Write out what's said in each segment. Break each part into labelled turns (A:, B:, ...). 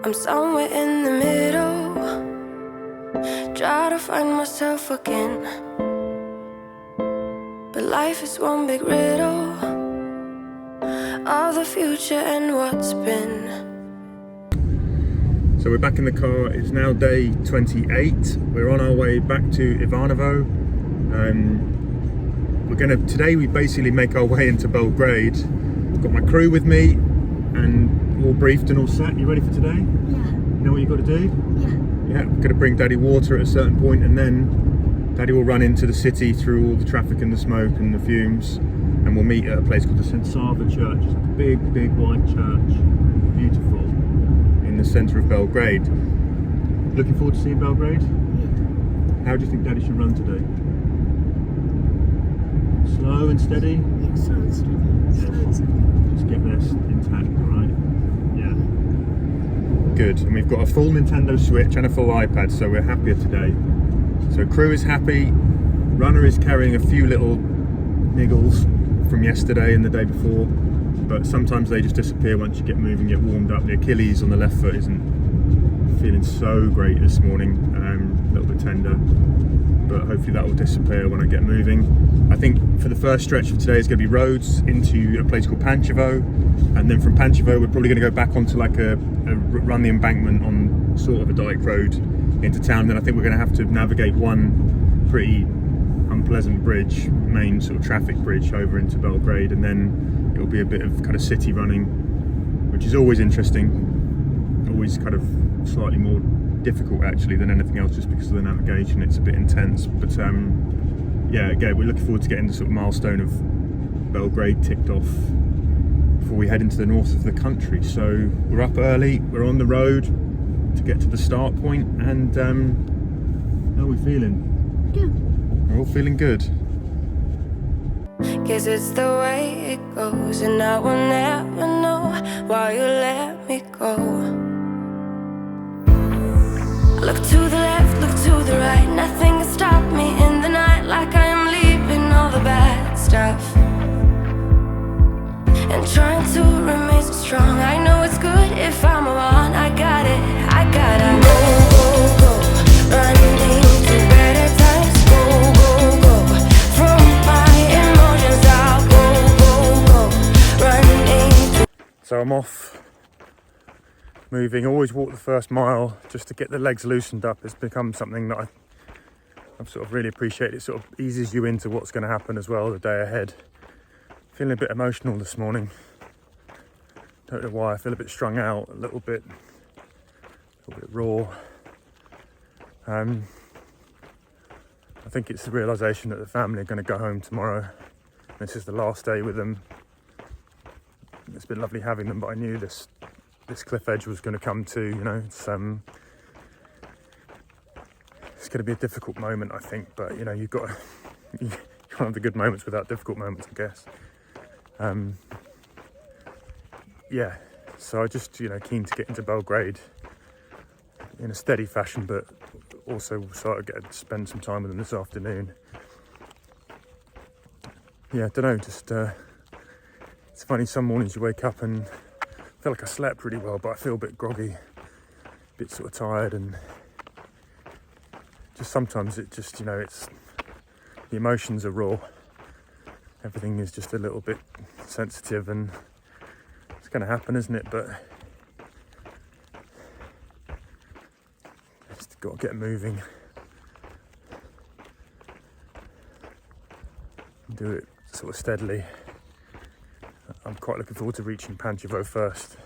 A: I'm somewhere in the middle, try to find myself again. But life is one big riddle of the future and what's been.
B: So we're back in the car. It's now day 28. We're on our way back to Ivanovo. Today we basically make our way into Belgrade. I've got my crew with me and all briefed and all set. You ready for today?
C: Yeah.
B: You know what you've got to do?
C: Yeah.
B: Yeah, we're going to bring Daddy water at a certain point, and then Daddy will run into the city through all the traffic and the smoke and the fumes, and we'll meet at a place called the St. Sava Church. It's like a big, big white church, beautiful, in the centre of Belgrade. Looking forward to seeing Belgrade?
C: Yeah.
B: How do you think Daddy should run today? Slow and steady?
C: Yeah, slow and steady. Slow and steady.
B: Just get this intact, right? Yeah. Good. And we've got a full Nintendo Switch and a full iPad, so we're happier today. So crew is happy. Runner is carrying a few little niggles from yesterday and the day before, but sometimes they just disappear once you get moving, get warmed up. The Achilles on the left foot isn't feeling so great this morning, a little bit tender, but hopefully that will disappear when I get moving. I think for the first stretch of today is going to be roads into a place called Pančevo, and then from Pančevo we're probably going to go back onto like run the embankment on sort of a dyke road into town. Then I think we're going to have to navigate one pretty unpleasant bridge, main sort of traffic bridge over into Belgrade, and then it'll be a bit of kind of city running, which is always interesting, always kind of slightly more difficult actually than anything else, just because of the navigation. It's a bit intense, but yeah, again, we're looking forward to getting the sort of milestone of Belgrade ticked off before we head into the north of the country. So we're up early, we're on the road to get to the start point, and how are we feeling?
C: Good.
B: We're all feeling good.
A: Guess it's the way it goes, and I will never know why you let me go. Look to the left, look to the right, nothing can stop me in the night, like I am leaving all the bad stuff and trying to remain so strong. I know it's good if I'm wrong, I got it, I gotta go, go, go, running to better times, go, go, go, from my emotions I'll go, go, go, running to.
B: So I'm off, moving. Always walk the first mile just to get the legs loosened up. It's become something that I've sort of really appreciated. It sort of eases you into what's going to happen as well the day ahead. Feeling a bit emotional this morning. Don't know why. I feel a bit strung out, a little bit raw. I think it's the realisation that the family are going to go home tomorrow. This is the last day with them. It's been lovely having them, but I knew this cliff edge was going to come too, you know. It's going to be a difficult moment, I think, but you know, you can't have the good moments without difficult moments, I guess. Yeah, so I just, you know, keen to get into Belgrade in a steady fashion, but also sort of get to spend some time with them this afternoon. Yeah, I don't know, just it's funny, some mornings you wake up and I feel like I slept really well, but I feel a bit groggy, a bit sort of tired, and just sometimes it just, you know, it's, the emotions are raw. Everything is just a little bit sensitive, and it's going to happen, isn't it? But just got to get moving. Do it sort of steadily. I'm quite looking forward to reaching Pančevo first.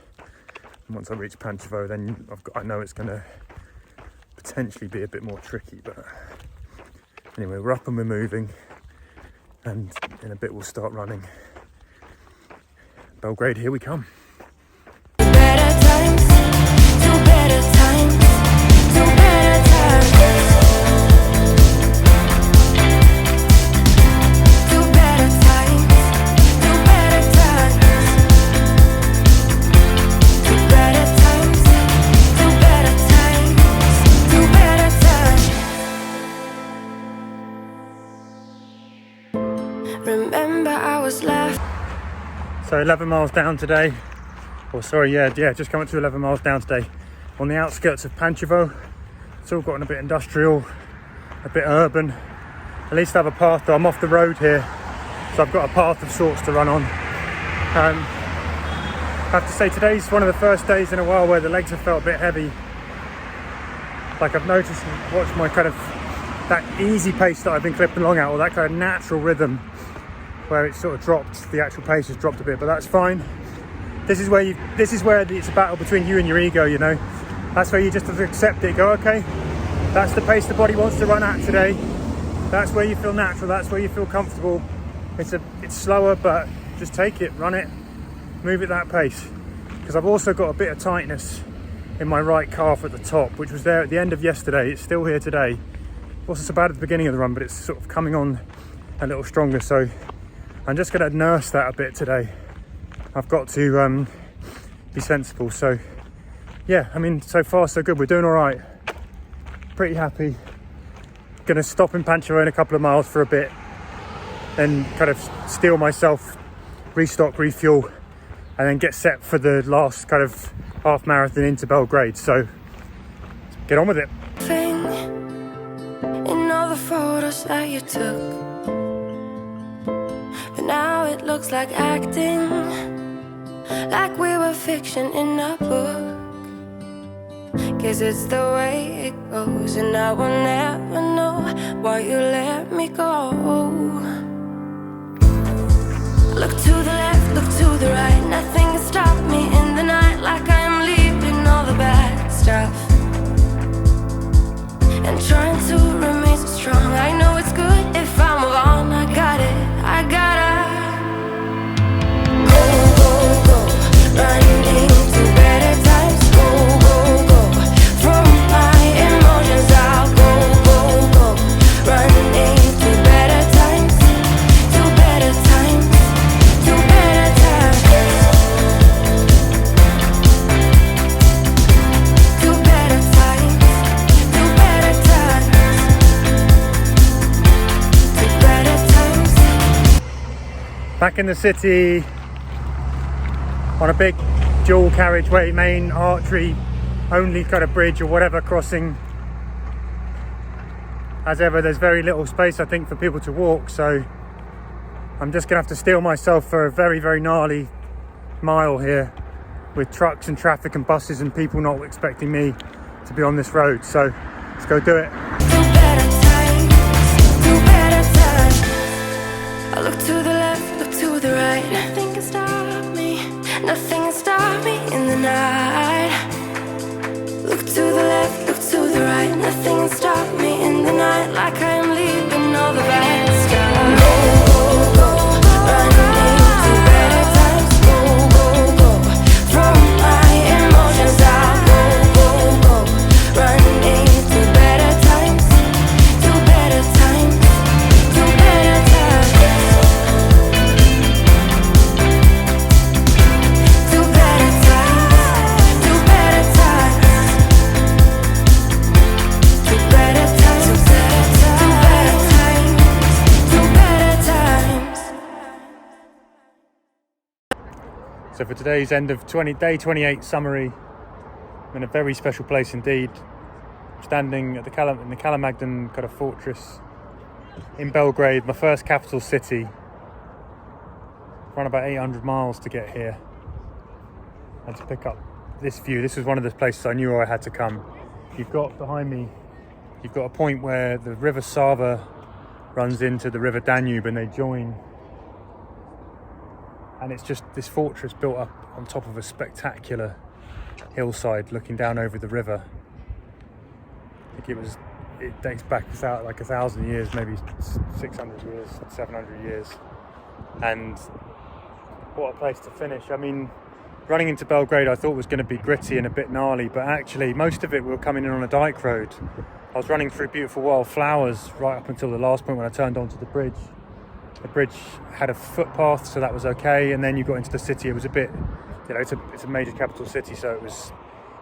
B: And once I reach Pančevo, then I know it's going to potentially be a bit more tricky, but anyway, we're up and we're moving, and in a bit we'll start running. Belgrade, here we come.
A: Better times, to better times, to better times, to better times, to better times, to better times, to better times, to better times. Remember I was laughing.
B: So 11 miles down today, or sorry, yeah, just coming to 11 miles down today. on the outskirts of Pančevo. It's all gotten a bit industrial, a bit urban. At least I have a path though. I'm off the road here, so I've got a path of sorts to run on. I have to say today's one of the first days in a while where the legs have felt a bit heavy. Like I've noticed, watched my kind of that easy pace that I've been clipping along at, or that kind of natural rhythm where it sort of dropped, the actual pace has dropped a bit, but that's fine. This is where it's a battle between you and your ego, you know. That's where you just have to accept it, go, okay, that's the pace the body wants to run at today. That's where you feel natural, that's where you feel comfortable. It's slower, but just take it, run it, move at that pace. Because I've also got a bit of tightness in my right calf at the top, which was there at the end of yesterday. It's still here today. It wasn't so bad at the beginning of the run, but it's sort of coming on a little stronger. So I'm just going to nurse that a bit today. I've got to be sensible. So yeah, I mean, so far so good. We're doing all right. Pretty happy. Going to stop in Pančevo in a couple of miles for a bit, then kind of steel myself, restock, refuel, and then get set for the last kind of half marathon into Belgrade. So get on with it.
A: In all the photos that you took, but now it looks like acting, like we were fiction in a book. Guess it's the way it goes, and I will never know why you let me go. Look to the left, look to the right, nothing can stop me in the night, like I am leaving all the bad stuff and trying to remain so strong. I know it's good if I move on. I got it, I gotta go, running to better times. Go, from my emotions I'll go, running to better times, to better times, to better times, to better times, to better times, to better times.
B: Back in the city on a big dual carriageway, main artery only kind of bridge or whatever crossing. As ever, there's very little space, I think, for people to walk, so I'm just gonna have to steel myself for a very, very gnarly mile here with trucks and traffic and buses and people not expecting me to be on this road. So let's go do it.
A: To better times, to better times. I look to the left, look to the right. Nothing can stop me, nothing can stop me in the night. Look to the left, look to the right. Nothing can stop me in the night, like I am leaving all the bad stuff. Go, running to better times. Go, from my emotions I'll go, running to better times, to better times, to better times, to better times, to better times, to better times, to better times, to better times.
B: So for today's end of day 28 summary, I'm in a very special place indeed. I'm standing at the Kalemegdan kind of fortress in Belgrade, my first capital city. Run about 800 miles to get here and to pick up this view. This was one of the places I knew I had to come. You've got behind me, you've got a point where the river Sava runs into the river Danube and they join. And it's just this fortress built up on top of a spectacular hillside looking down over the river. I think it dates back like 1,000 years, maybe 600 years, 700 years. And what a place to finish. I mean, running into Belgrade I thought was going to be gritty and a bit gnarly, but actually most of it we were coming in on a dyke road. I was running through beautiful wildflowers right up until the last point when I turned onto the bridge. The bridge had a footpath, so that was okay, and then you got into the city. It was a bit, you know, it's a major capital city, so it was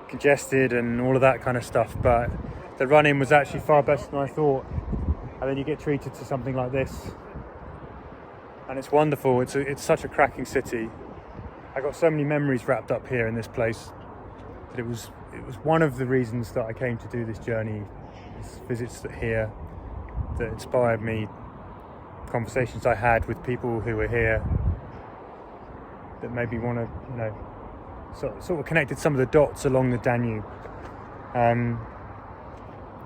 B: congested and all of that kind of stuff, but the run-in was actually far better than I thought. And then you get treated to something like this, and it's wonderful. It's such a cracking city. I got so many memories wrapped up here in this place. But it was one of the reasons that I came to do this journey. It's visits here that inspired me, conversations I had with people who were here that made me want to, you know, sort of connected some of the dots along the Danube.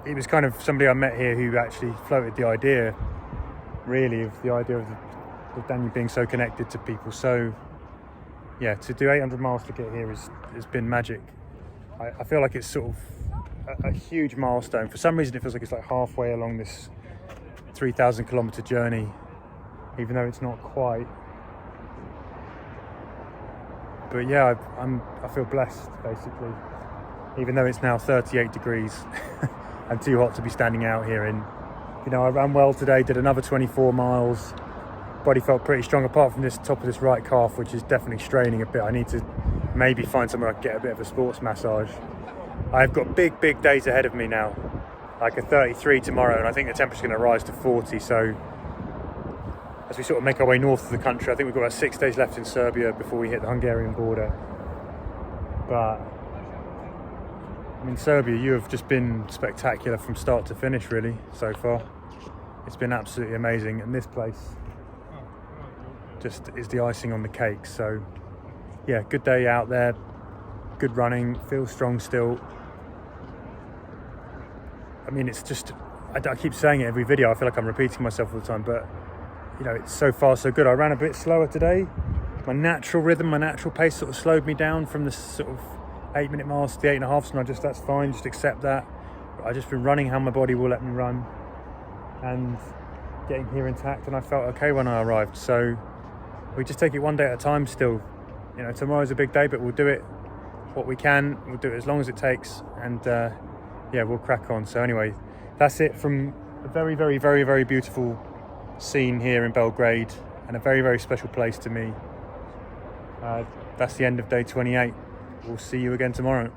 B: It was kind of somebody I met here who actually floated the idea, really, of the Danube being so connected to people. So, yeah, to do 800 miles to get here has been magic. I feel like it's sort of a huge milestone. For some reason, it feels like it's like halfway along this 3,000 kilometer journey, even though it's not quite. But yeah, I feel blessed, basically, even though it's now 38 degrees and too hot to be standing out here in. You know, I ran well today, did another 24 miles. Body felt pretty strong, apart from this top of this right calf, which is definitely straining a bit. I need to maybe find somewhere I can get a bit of a sports massage. I've got big days ahead of me now, like a 33 tomorrow, and I think the temperature's going to rise to 40. So as we sort of make our way north of the country, I think we've got about 6 days left in Serbia before we hit the Hungarian border. But I mean, Serbia, you have just been spectacular from start to finish, really, so far. It's been absolutely amazing, and this place just is the icing on the cake. So yeah, good day out there, good running, feel strong still. I mean, it's just, I keep saying it every video, I feel like I'm repeating myself all the time, but you know, it's so far so good. I ran a bit slower today. My natural rhythm, my natural pace sort of slowed me down from the sort of 8-minute miles to the 8.5, and that's fine, just accept that. But I've just been running how my body will let me run and getting here intact, and I felt okay when I arrived. So we just take it one day at a time still. You know, tomorrow's a big day, but we'll do it what we can. We'll do it as long as it takes, and yeah, we'll crack on. So anyway, that's it from a very, very, very, very beautiful scene here in Belgrade, and a very, very special place to me. That's the end of day 28. We'll see you again tomorrow.